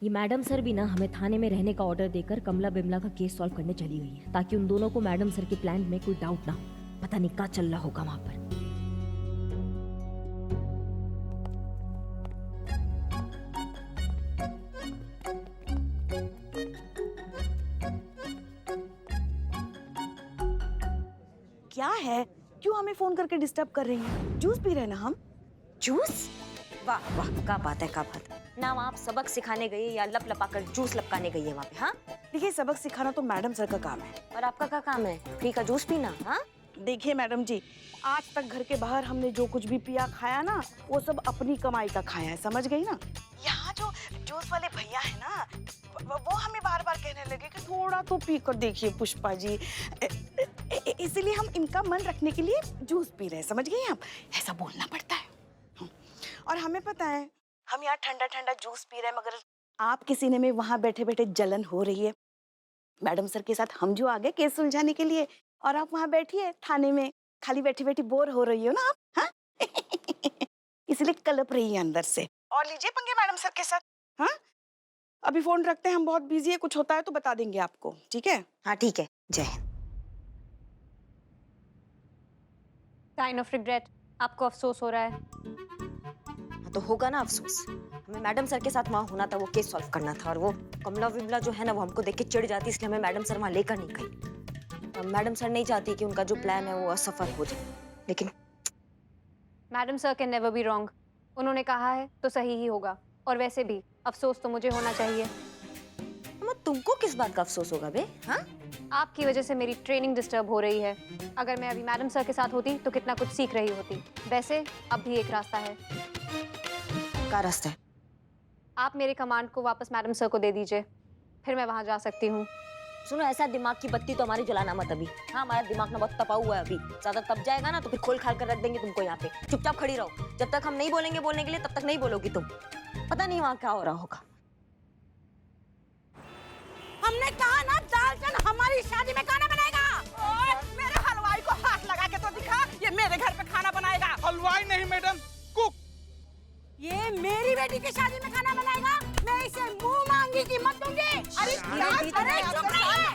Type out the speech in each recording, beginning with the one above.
ये madam sir भी ना हमें थाने में रहने का ऑर्डर देकर कमला बिमला का केस सॉल्व करने चली गई है, ताकि उन दोनों को मैडम सर के प्लान में कोई डाउट ना हो। पता नहीं क्या चल रहा होगा वहां पर। क्या है, क्यों हमें फोन करके डिस्टर्ब कर रही हैं? जूस पी रहे हैं ना हम। जूस? वाह वाह, क्या बात है, क्या बात है। ना आप सबक सिखाने गई या लप लपाकर जूस लपकाने गई है वहाँ पे? हाँ, देखिए सबक सिखाना तो मैडम सर का काम है। और आपका क्या काम है? फ्री का जूस पीना? हाँ, देखिए मैडम जी, आज तक घर के बाहर हमने जो कुछ भी पिया खाया ना, वो सब अपनी कमाई का खाया है, समझ गई ना। यहाँ जो जूस वाले भैया है ना, वो हमें बार बार कहने लगे कि थोड़ा तो पी कर देखिए पुष्पा जी, इसलिए हम इनका मन रखने के लिए जूस पी रहे हैं, समझ गई आप? ऐसा बोलना पड़ता है। और हमें पता है हम यहाँ ठंडा ठंडा जूस पी रहे हैं, मगर आपके सीने में वहां बैठे बैठे जलन हो रही है। मैडम सर के साथ हम जो आ गए केस सुलझाने के लिए, और आप वहां बैठी है थाने में, खाली बैठी बैठी बोर हो रही हो ना आप, हाँ? इसलिए कलप रही है अंदर से। और लीजिए पंगे मैडम सर के साथ। हाँ, अभी फोन रखते हैं, हम बहुत बिजी है, कुछ होता है तो बता देंगे आपको, ठीक है? हाँ ठीक है, जय हिंद। काइंड ऑफ रिग्रेट, आपको अफसोस हो रहा है? हाँ तो होगा ना अफसोस। हमें मैडम सर के साथ वहाँ होना था, वो केस सॉल्व करना था, और वो कमला विमला जो है ना, वो हमको देख के चिढ़ जाती, इसलिए हमें मैडम सर वहाँ लेकर नहीं गई। अब मैडम सर नहीं चाहती कि उनका जो प्लान है वो असफल हो जाए, लेकिन madam sir can never be wrong. उन्होंने कहा है तो सही ही होगा, और वैसे भी अफसोस तो मुझे होना चाहिए। तुमको किस बात का अफसोस होगा बे? हाँ, आपकी वजह से मेरी ट्रेनिंग डिस्टर्ब हो रही है। अगर मैं अभी मैडम सर के साथ होती तो कितना कुछ सीख रही होती। वैसे अब भी एक रास्ता है। क्या रास्ता है? आप मेरे कमांड को वापस मैडम सर को दे दीजिए, फिर मैं वहां जा सकती हूँ। सुनो, ऐसा दिमाग की बत्ती तो हमारी जलाना मत अभी। हाँ, हमारा दिमाग ना बहुत तपा हुआ है अभी, ज्यादा तप जाएगा ना तो फिर खोल खाल कर रख देंगे तुमको यहाँ पे। चुपचाप खड़ी रहो, जब तक हम नहीं बोलेंगे बोलने के लिए तब तक नहीं बोलोगी तुम। पता नहीं वहाँ क्या हो रहा होगा। हमने कहा ना दालचंद हमारी शादी में खाना बनाएगा। और मेरे हलवाई को हाथ लगा के तो दिखा, ये मेरे घर पे खाना बनाएगा। हलवाई नहीं मैडम, कुक। ये मेरी बेटी की शादी में खाना बनाएगा, मैं इसे मुंह मांगी की मत दूंगी। अरे चुप रहिए,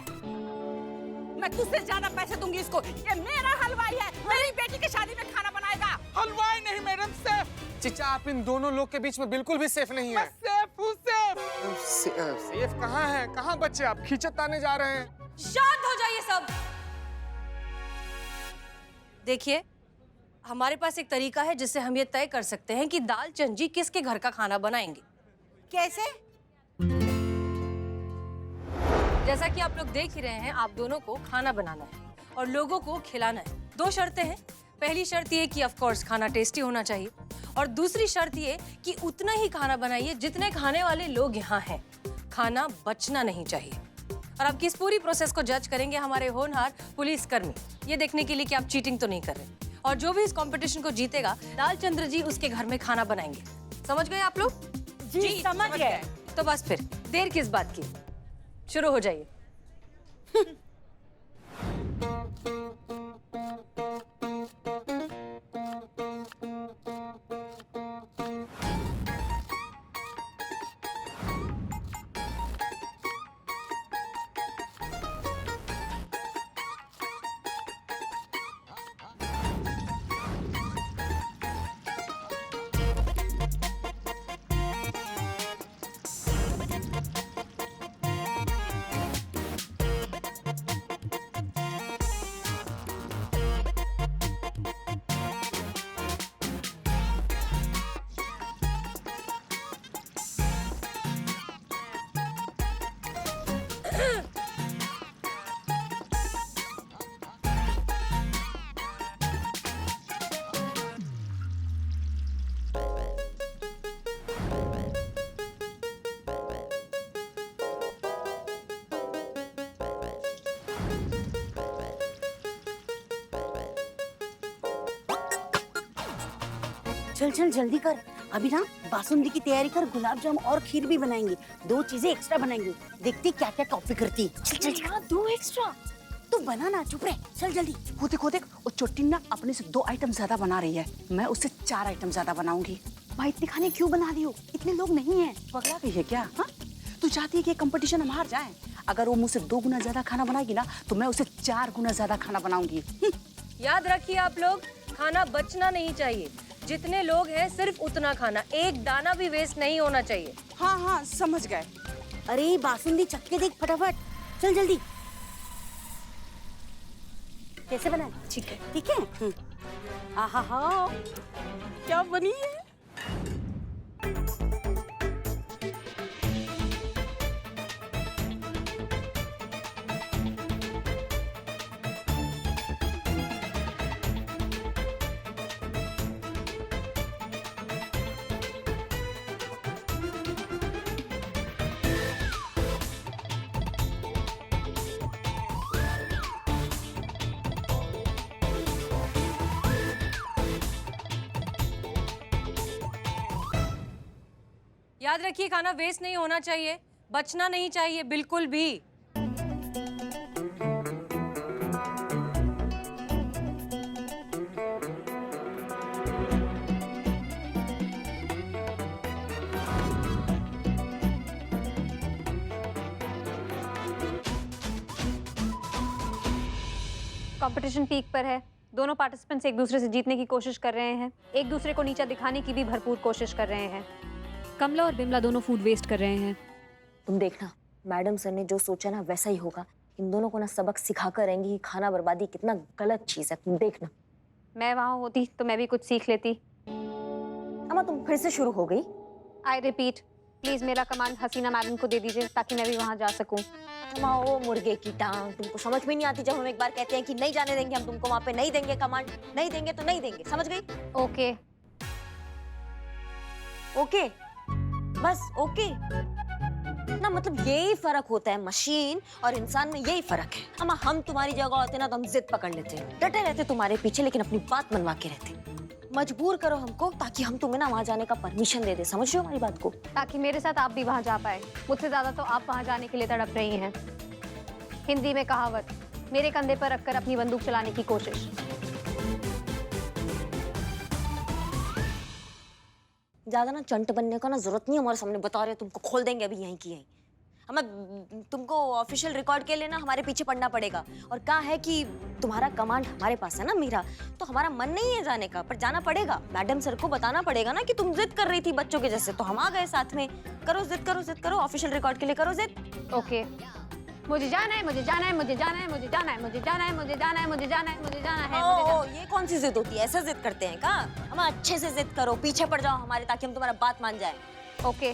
मैं तुझसे ज्यादा पैसे दूंगी इसको। ये मेरा हलवाई है, मेरी बेटी की शादी में खाना बनाएगा। हलवाई नहीं मैडम, सेफ। चिचा, आप इन दोनों लोग के बीच में बिल्कुल भी सेफ नहीं है। सेफ हूँ, सेफ। सेफ कहाँ है? कहाँ बच्चे आप खींचत ताने जा रहे हैं? शांत हो जाइए सब। देखिए, हमारे पास एक तरीका है जिससे हम ये तय कर सकते हैं कि दालचंद जी किसके घर का खाना बनाएंगे। कैसे? जैसा कि आप लोग देख ही रहे हैं, आप दोनों को खाना बनाना है और लोगों को खिलाना है। 2 शर्तें हैं। पहली शर्त ये कि ऑफ कोर्स खाना टेस्टी होना चाहिए, और दूसरी शर्त ये कि उतना ही खाना बनाइए जितने खाने वाले लोग यहाँ हैं। खाना बचना नहीं चाहिए। और आपकी इस पूरी प्रोसेस को जज करेंगे हमारे होनहार पुलिसकर्मी, ये देखने के लिए कि आप चीटिंग तो नहीं कर रहे। और जो भी इस कंपटीशन को जीतेगा, लालचंद्र जी उसके घर में खाना बनाएंगे। समझ गए आप लोग? जी समझ गए। तो बस फिर देर किस बात की, शुरू हो जाइए। चल चल जल्दी कर, अभी ना बासुंदी की तैयारी कर, गुलाब जामुन और खीर भी बनाएंगे। 2 चीजें एक्स्ट्रा बनाएंगे, देखते क्या क्या कॉपी करती है। चल चल चल, 2 एक्स्ट्रा तू बना ना, चुप रहे, चल जल्दी। वो देख, वो चोटी ना अपने से 2 आइटम ज्यादा बना रही है, मैं उससे 4 आइटम ज्यादा बनाऊंगी। भाई इतने खाने क्यों बना रही हो? इतने लोग नहीं है, पगला गई है क्या? हाँ, तू चाहती है कि कंपटीशन हम हार जाएं? अगर वो मुझसे 2 गुना ज्यादा खाना बनाएगी ना तो मैं उसे 4 गुना ज्यादा खाना बनाऊंगी। याद रखिए आप लोग, खाना बचना नहीं चाहिए। जितने लोग हैं सिर्फ उतना खाना, एक दाना भी वेस्ट नहीं होना चाहिए। हाँ हाँ समझ गए। अरे बासुंदी चक्के देख फटाफट, चल जल्दी। कैसे बनाए? ठीक है ठीक है। आहा हा क्या बनी है। याद रखिए खाना वेस्ट नहीं होना चाहिए, बचना नहीं चाहिए बिल्कुल भी। कंपटीशन पीक पर है। दोनों पार्टिसिपेंट्स एक दूसरे से जीतने की कोशिश कर रहे हैं, एक दूसरे को नीचा दिखाने की भी भरपूर कोशिश कर रहे हैं। कमला और बिमला दोनों फूड वेस्ट कर रहे हैं। तुम देखना, मैडम सर ने जो सोचा ना वैसा ही होगा। इन दोनों को ना सबक सिखा कर रहेंगी कि खाना बर्बादी कितना गलत चीज है। तुम देखना। मैं वहाँ होती तो मैं भी कुछ सीख लेती। अम्मा तुम फिर से शुरू हो गई। आई रिपीट, प्लीज मेरा कमांड हसीना मैडम को दे दीजिए ताकि मैं भी वहाँ जा सकूँ। अम्मा ओ मुर्गे की टांग, तुमको समझ में नहीं आती। जब हम एक बार कहते हैं कि नहीं जाने देंगे हम तुमको वहाँ पे, नहीं देंगे कमांड, नहीं देंगे तो नहीं देंगे, समझ गई? ओके ओके बस ओके ना, मतलब यही फर्क होता है मशीन और इंसान में, यही फर्क है। अम्मा हम तुम्हारी जगह होते ना तो हम जिद पकड़ लेते, डटे रहते तुम्हारे पीछे, लेकिन अपनी बात मनवा के रहते। मजबूर करो हमको ताकि हम तुम्हें ना वहाँ जाने का परमिशन दे दे, समझ रहे हो हमारी बात को? ताकि मेरे साथ आप भी वहाँ जा पाए। मुझसे ज्यादा तो आप वहाँ जाने के लिए तड़प रही हैं। हिंदी में कहावत, मेरे कंधे पर रखकर अपनी बंदूक चलाने की कोशिश। ज्यादा ना चंट बनने का ना जरूरत नहीं, हमारे सामने बता रहे हो, तुमको खोल देंगे अभी यहीं की यहीं। हमें तुमको ऑफिशियल रिकॉर्ड के लिए ना हमारे पीछे पड़ना पड़ेगा। और कहा है कि तुम्हारा कमांड हमारे पास है ना मीरा, तो हमारा मन नहीं है जाने का, पर जाना पड़ेगा। मैडम सर को बताना पड़ेगा ना कि तुम जिद कर रही थी बच्चों के जैसे, तो हम आ गए साथ में। करो जिद, करो जिद, करो ऑफिशियल रिकॉर्ड के लिए करो जिद। ओके, मुझे जाना है, मुझे जाना है, मुझे जाना है, मुझे जाना है, मुझे जाना है, मुझे जाना है, मुझे जाना है, मुझे जाना है। ओ, ये कौन सी जिद होती है? ऐसा जिद करते हैं क्या? हम अच्छे से जिद करो, पीछे पड़ जाओ हमारे, ताकि हम तुम्हारा बात मान जाए। ओके,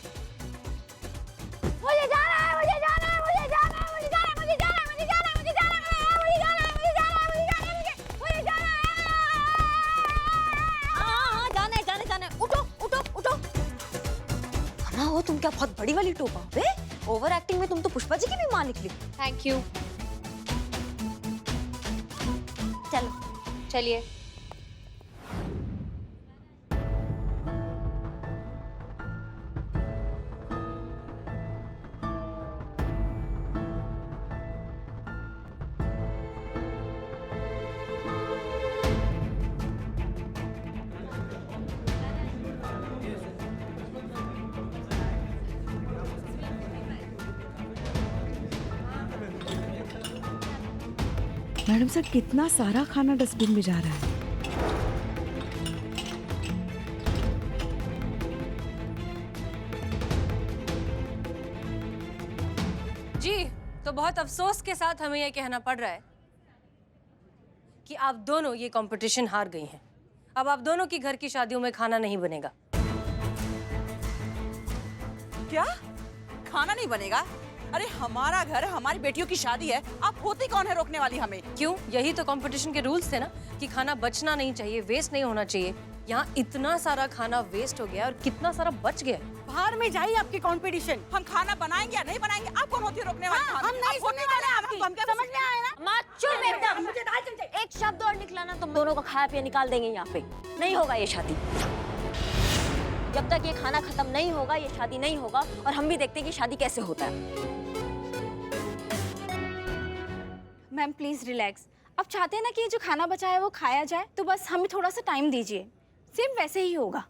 मुझे जाना है, मुझे जाना है, मुझे जाना है, मुझे जाना है, मुझे जाना है, मुझे जाना है, मुझे जाना है, मुझे जाना है, मुझे जाना है, मुझे जाना है, मुझे जाना है। हाँ जाना है, जाना है, जाना है। उठो उठो उठो। ना हो तुम क्या बहुत बड़ी वाली टोपा बे? ओवर एक्टिंग में तुम तो पुष्पा जी की भी मां निकली। Thank you. चलो चलिए। मैडम सर कितना सारा खाना डस्टबिन में जा रहा है। जी, तो बहुत अफसोस के साथ हमें यह कहना पड़ रहा है कि आप दोनों ये कंपटीशन हार गई हैं। अब आप दोनों की घर की शादियों में खाना नहीं बनेगा। क्या खाना नहीं बनेगा? अरे हमारा घर, हमारी बेटियों की शादी है, आप होती कौन है रोकने वाली हमें? क्यों? यही तो कंपटीशन के रूल्स थे ना कि खाना बचना नहीं चाहिए, वेस्ट नहीं होना चाहिए। यहाँ इतना सारा खाना वेस्ट हो गया और कितना सारा बच गया। बाहर में जाइए आपकी कंपटीशन। हम खाना बनाएंगे या नहीं बनाएंगे, आप कौन होती है रोकने वाली? हम नहीं सुनने वाले आपकी, समझ में आया ना? माँ चुप एकदम। मुझे दाल चमचे। एक शब्द और निकला ना तुम दोनों को खाया पिया निकाल देंगे यहाँ पे। नहीं होगा ये शादी। जब तक ये खाना खत्म नहीं होगा ये शादी नहीं होगा, और हम भी देखते हैं कि शादी कैसे होता है। Ma'am please relax. अब चाहते हैं ना कि ये जो खाना बचा है वो खाया जाए, तो बस हमें थोड़ा सा टाइम दीजिए, सेम वैसे ही होगा।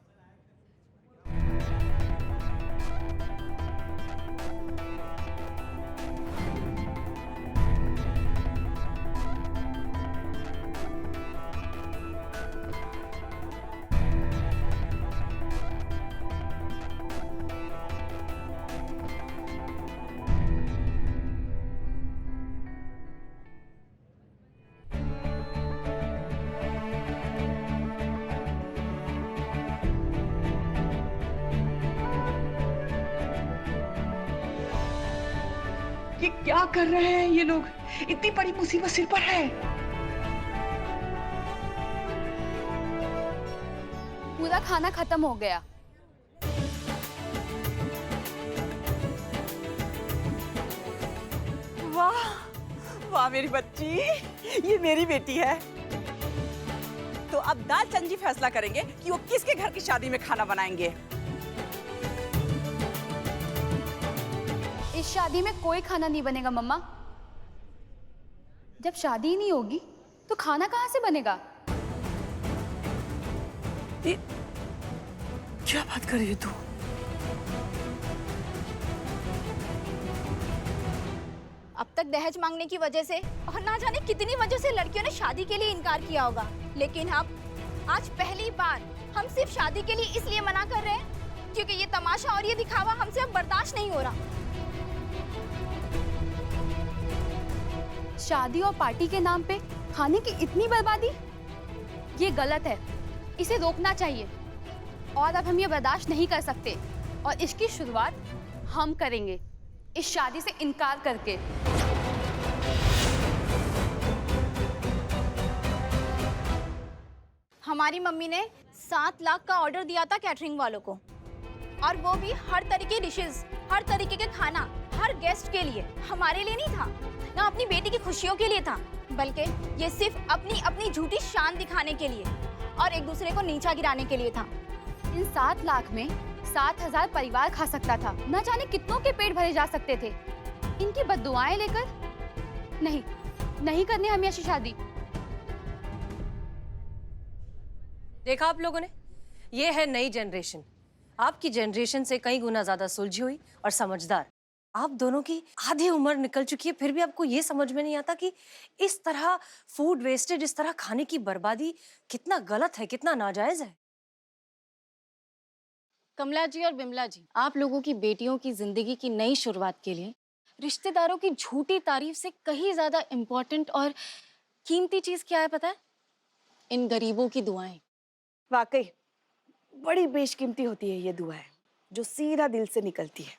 ये क्या कर रहे हैं ये लोग? इतनी बड़ी मुसीबत सिर पर है। पूरा खाना खत्म हो गया। वाह वाह मेरी बच्ची, ये मेरी बेटी है। तो अब दाल चंद फैसला करेंगे कि वो किसके घर की शादी में खाना बनाएंगे। इस शादी में कोई खाना नहीं बनेगा मम्मा। जब शादी ही नहीं होगी तो खाना कहाँ से बनेगा? क्या बात कर रही है तू? अब तक दहेज मांगने की वजह से और ना जाने कितनी वजह से लड़कियों ने शादी के लिए इनकार किया होगा, लेकिन अब आज पहली बार हम सिर्फ शादी के लिए इसलिए मना कर रहे हैं क्योंकि ये तमाशा और ये दिखावा हमसे अब बर्दाश्त नहीं हो रहा। शादी और पार्टी के नाम पे खाने की इतनी बर्बादी, ये गलत है, इसे रोकना चाहिए। और अब हम ये बर्दाश्त नहीं कर सकते और इसकी शुरुआत हम करेंगे इस शादी से इनकार करके। हमारी मम्मी ने 7 लाख का ऑर्डर दिया था कैटरिंग वालों को, और वो भी हर तरीके डिशेस, हर तरीके के खाना, हर गेस्ट के लिए। हमारे लिए नहीं था, ना अपनी बेटी की खुशियों के लिए था, बल्कि ये सिर्फ अपनी अपनी झूठी शान दिखाने के लिए और एक दूसरे को नीचा गिराने के लिए था। इन 7 लाख में 7,000 परिवार खा सकता था, न जाने कितनों के पेट भरे जा सकते थे। इनकी बद्दुआएं लेकर नहीं करनी हमें ऐसी शादी। देखा आप लोगों ने, ये है नई जनरेशन। आपकी जनरेशन से कई गुना ज्यादा सुलझी हुई और समझदार। आप दोनों की आधी उम्र निकल चुकी है, फिर भी आपको ये समझ में नहीं आता कि इस तरह फूड वेस्टेज, इस तरह खाने की बर्बादी कितना गलत है, कितना नाजायज है। कमला जी और बिमला जी, आप लोगों की बेटियों की जिंदगी की नई शुरुआत के लिए रिश्तेदारों की झूठी तारीफ से कहीं ज्यादा इम्पोर्टेंट और कीमती चीज क्या है पता है? इन गरीबों की दुआएं। वाकई बड़ी बेशकीमती होती है ये दुआएं, जो सीधा दिल से निकलती है।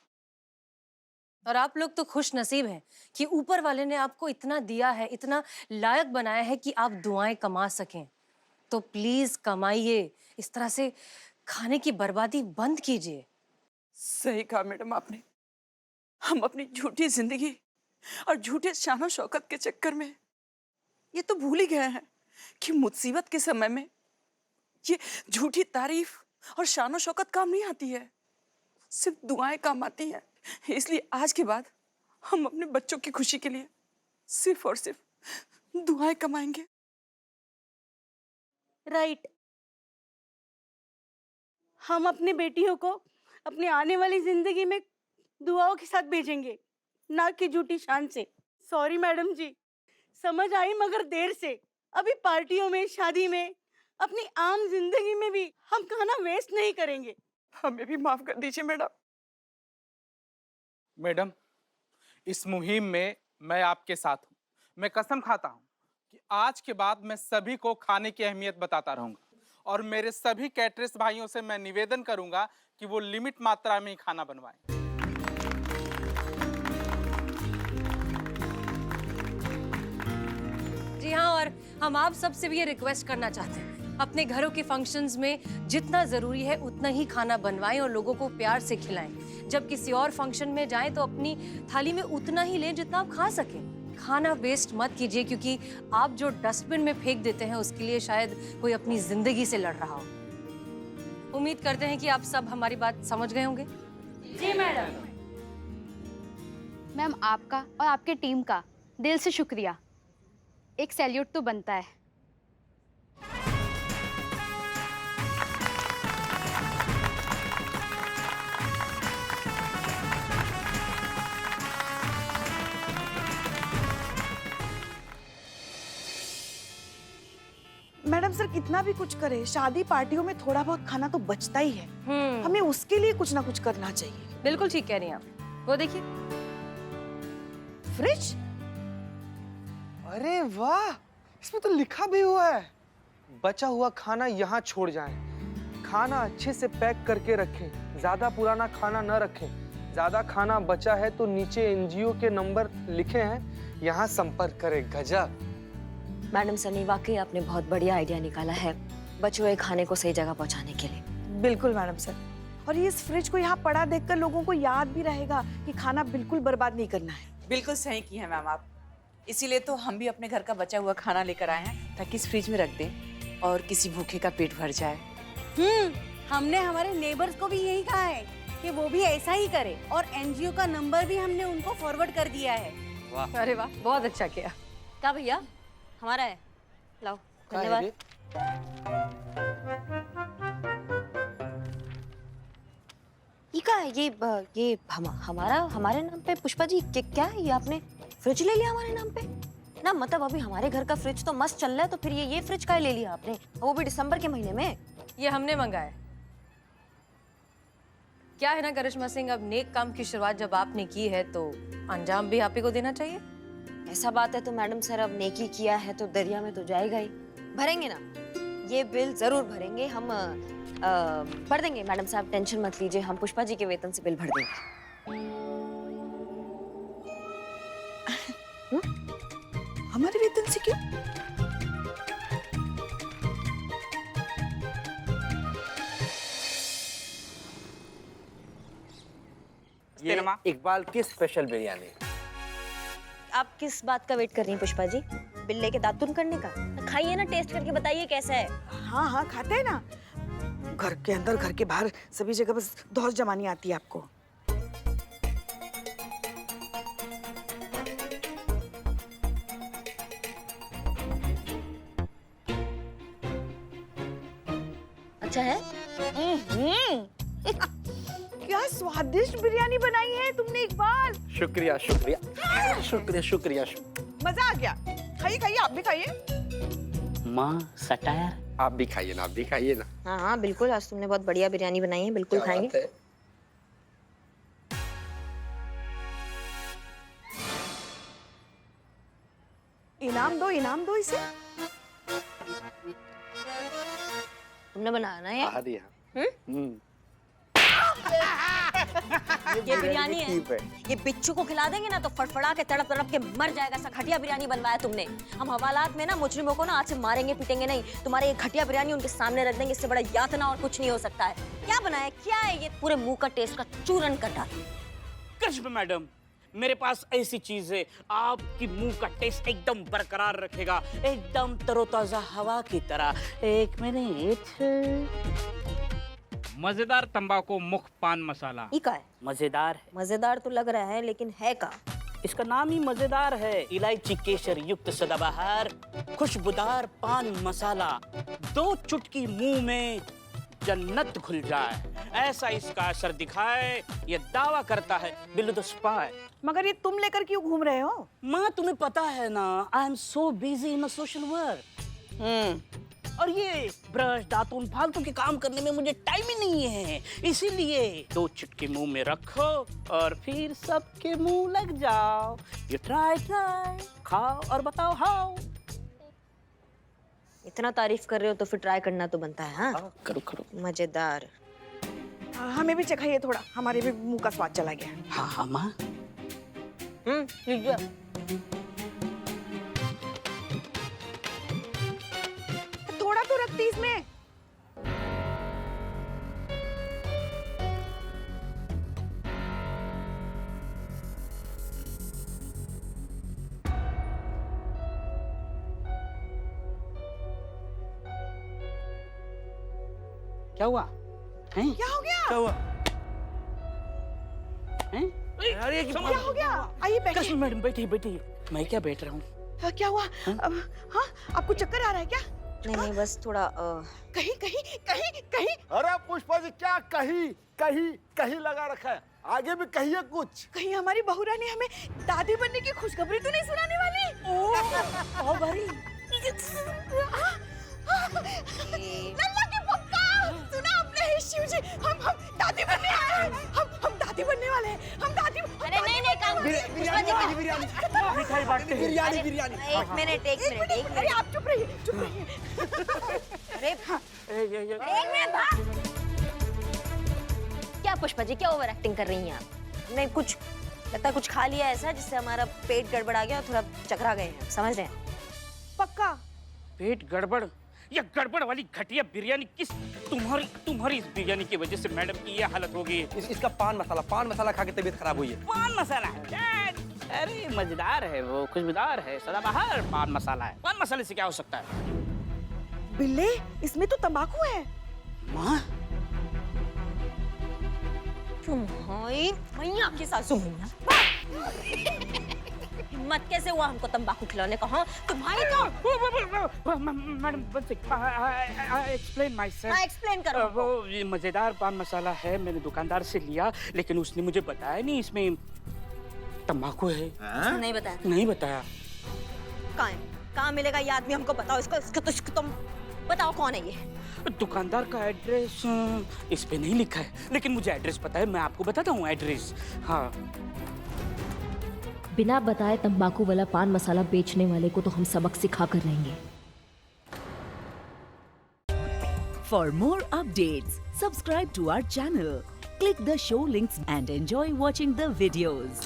और आप लोग तो खुश नसीब हैं कि ऊपर वाले ने आपको इतना दिया है, इतना लायक बनाया है कि आप दुआएं कमा सकें। तो प्लीज कमाइए, इस तरह से खाने की बर्बादी बंद कीजिए। सही कहा मैडम आपने। हम अपनी झूठी जिंदगी और झूठे शान शौकत के चक्कर में ये तो भूल ही गए हैं कि मुसीबत के समय में ये झूठी तारीफ और शान शौकत काम नहीं आती है, सिर्फ दुआएं काम आती हैं। इसलिए आज के बाद हम अपने बच्चों की खुशी के लिए सिर्फ और सिर्फ दुआएं कमाएंगे। राइट। हम अपनी बेटियों को अपनी आने वाली जिंदगी में दुआओं के साथ भेजेंगे, ना कि झूठी शान से। सॉरी मैडम जी, समझ आई मगर देर से। अभी पार्टियों में, शादी में, अपनी आम जिंदगी में भी हम खाना वेस्ट नहीं करेंगे। हमें भी माफ कर दीजिए मैडम। मैडम, इस मुहिम में मैं आपके साथ हूँ। मैं कसम खाता हूँ कि आज के बाद मैं सभी को खाने की अहमियत बताता रहूंगा, और मेरे सभी कैटरर्स भाइयों से मैं निवेदन करूंगा कि वो लिमिट मात्रा में ही खाना बनवाएं। जी हाँ, और हम आप सबसे भी ये रिक्वेस्ट करना चाहते हैं, अपने घरों के फंक्शंस में जितना जरूरी है उतना ही खाना बनवाएं और लोगों को प्यार से खिलाएं। जब किसी और फंक्शन में जाएं तो अपनी थाली में उतना ही लें जितना आप खा सकें। खाना वेस्ट मत कीजिए, क्योंकि आप जो डस्टबिन में फेंक देते हैं उसके लिए शायद कोई अपनी जिंदगी से लड़ रहा हो। उम्मीद करते हैं कि आप सब हमारी बात समझ गए होंगे। जी मैडम। मैम, आपका और आपके टीम का दिल से शुक्रिया। एक सैल्यूट तो बनता है। मैडम सर कितना भी कुछ करे, शादी पार्टियों में थोड़ा बहुत खाना तो बचता ही है। हमें उसके लिए कुछ ना कुछ करना चाहिए। बिल्कुल ठीक कह रही हैं आप। वो देखिए, फ्रिज। अरे वाह, इसमें तो लिखा भी हुआ है, बचा हुआ खाना यहाँ छोड़ जाएं। खाना अच्छे से पैक करके रखें, ज्यादा पुराना खाना न रखें, ज्यादा खाना बचा है तो नीचे एनजीओ के नंबर लिखे हैं, यहाँ संपर्क करें। गजब। मैडम सर ने वाकई आपने बहुत बढ़िया आइडिया निकाला है बचे हुए खाने को सही जगह पहुंचाने के लिए। बिल्कुल मैडम सर, और ये इस फ्रिज को यहाँ पड़ा देखकर लोगों को याद भी रहेगा कि खाना बिल्कुल बर्बाद नहीं करना है। बिल्कुल सही की है मैम आप, इसीलिए तो हम भी अपने घर का बचा हुआ खाना लेकर आए हैं ताकि इस फ्रिज में रख दें और किसी भूखे का पेट भर जाए। हमने हमारे नेबर्स को भी यही कहा है कि वो भी ऐसा ही करे, और एनजीओ का नंबर भी हमने उनको फॉरवर्ड कर दिया है। अरे वाह, बहुत अच्छा किया। क्या भैया, हमारा है, लाओ। धन्यवाद। ये क्या है? ये हमारे नाम पे? पुष्पा जी क्या है ये? आपने फ्रिज ले लिया हमारे नाम पे ना? मतलब अभी हमारे घर का फ्रिज तो मस्त चल रहा है, तो फिर ये फ्रिज का ले लिया आपने, वो भी दिसंबर के महीने में? ये हमने मंगाया। क्या है ना करिश्मा सिंह, अब नेक काम की शुरुआत जब आपने की है तो अंजाम भी आप ही को देना चाहिए। ऐसा बात है तो मैडम सर, अब नेकी किया है तो दरिया में तो जाएगा ही। भरेंगे ना, ये बिल जरूर भरेंगे हम। भर देंगे मैडम साहब, टेंशन मत लीजिए, हम पुष्पा जी के वेतन से बिल भर देंगे। हमारे वेतन से क्यों? ये इकबाल की स्पेशल बिरयानी। आप किस बात का वेट कर रही हैं पुष्पा जी? बिल लेके दातुन करने का? खाइए ना, टेस्ट करके बताइए कैसा है। हाँ हाँ खाते हैं ना, घर के अंदर घर के बाहर सभी जगह बस धौस जमानी आती है आपको। अच्छा है? क्या स्वादिष्ट बिरयानी बनाई है तुमने इकबाल। शुक्रिया शुक्रिया शुक्रिया शुक्रिया। मजा आ गया। खाइए खाइए, आप भी खाइए। माँ सटायर। आप भी खाइए ना, आप भी खाइए ना। हाँ हाँ बिल्कुल, आज तुमने बहुत बढ़िया बिरयानी बनाई है, बिल्कुल खाएंगे। इनाम दो इसे। तुमने बनाया ना ये? ये बिरयानी है। ये बिच्छू को खिला देंगे ना तो फड़फड़ा के तड़प तड़प के मर जाएगा। सा घटिया बिरयानी बनवाया तुमने। हम हवालात में ना मुजरिमों को ना आज से मारेंगे पीटेंगे नहीं। तुम्हारे ये घटिया बिरयानी उनके सामने रख देंगे, इससे बड़ा यातना और कुछ नहीं हो सकता है। क्या बनाया, क्या है ये? पूरे मुंह का टेस्ट का चूरन कर डाला। करिश्मा मैडम, मेरे पास ऐसी चीज है आपकी मुंह का टेस्ट एकदम बरकरार रखेगा, एकदम तरोताजा हवा की तरह। एक मिनट। मजेदार तंबाकू मुख्त पान मसाला। ये क्या है? मजेदार है। मजेदार तो लग रहा है लेकिन है का? इसका नाम ही मजेदार है। इलायची केसर युक्त सदाबहार खुशबूदार पान मसाला, 2 चुटकी मुंह में जन्नत खुल जाए, ऐसा इसका असर दिखाए, ये दावा करता है बिल्लू द स्पाई। मगर ये तुम लेकर क्यों घूम रहे हो? माँ तुम्हें पता है ना, I am so busy in social work. और ये ब्रश दातुन फालतू के काम करने में मुझे टाइम ही नहीं है, इसीलिए 2 चुटकी मुंह में रखो और फिर सबके मुंह लग जाओ। ये ट्राई खाओ और बताओ हाउ। इतना तारीफ कर रहे हो तो फिर ट्राई करना तो बनता है। हाँ करो करो। मजेदार। हमें भी चखाइए थोड़ा, हमारे भी मुंह का स्वाद चला गया। हाँ हाँ माँ। थोड़ा तो रखती इसमें। क्या हुआ? हैं? क्या हो गया? क्या हुआ? हैं? अरे क्या हो गया? आइए बैठिए। करिश्मा मैडम बैठिए बैठिए। मैं क्या बैठ रहा हूँ? क्या हुआ? हाँ आपको चक्कर आ रहा है क्या? नहीं बस थोड़ा कहीं कहीं कहीं कहीं। अरे पुष्पा जी, क्या कहीं कहीं कहीं लगा रखा है? आगे भी कहिए कुछ। कहीं हमारी बहू रानी हमें दादी बनने की खुशखबरी तो नहीं सुनाने वाली? ओह भारी। लल्ला के पक्का सुना आपने? शिव जी, हम दादी बनने वाले हैं। हम दादी बनने वाले हैं। हम दादी। अरे नहीं काम मिठाई बांटते हैं। बिरयानी। एक मिनट अरे आप चुप रहिए। अरे एक मिनट। क्या पुष्पा जी, क्या ओवर एक्टिंग कर रही हैं आप? हमने कुछ लगता है कुछ खा लिया ऐसा जिससे हमारा पेट गड़बड़ा गया और थोड़ा चकरा गए हैं, समझ रहे हैं? पक्का? पेट गड़बड़ या गड़बड़ वाली घटिया बिरयानी किस तुम्हारी इस बिरयानी की वजह से मैडम की ये हालत हो गई है। इसका पान मसाला खा के तबीयत खराब हुई है। पान मसाला? अरे मजेदार है वो, खुशबूदार है, सदाबहार पान मसाला है। पान मसाले से क्या हो सकता है? बिल्ले, इसमें तो तंबाकू है। माँ, तुम्हारी मैया की सासू मैया हिम्मत कैसे हुआ हमको तंबाकू खिलाने का? हाँ, तुम्हारी तो मैडम एक्सप्लेन माय सेल्फ। हाँ, एक्सप्लेन करो। वो ये मजेदार पान मसाला है, मैंने दुकानदार से लिया, लेकिन उसने मुझे बताया नहीं इसमें तंबाकू है। नहीं बताया? नहीं बताया। कहाँ मिलेगा ये आदमी? हमको बताओ इसको तुम बताओ कौन है ये? दुकानदार का एड्रेस इस पे नहीं लिखा है, लेकिन मुझे एड्रेस पता है, मैं आपको बताता हूँ एड्रेस। हाँ, बिना बताए तंबाकू वाला पान मसाला बेचने वाले को तो हम सबक सिखा कर रहेंगे। For more updates, subscribe to our channel, click the show links and enjoy watching the videos.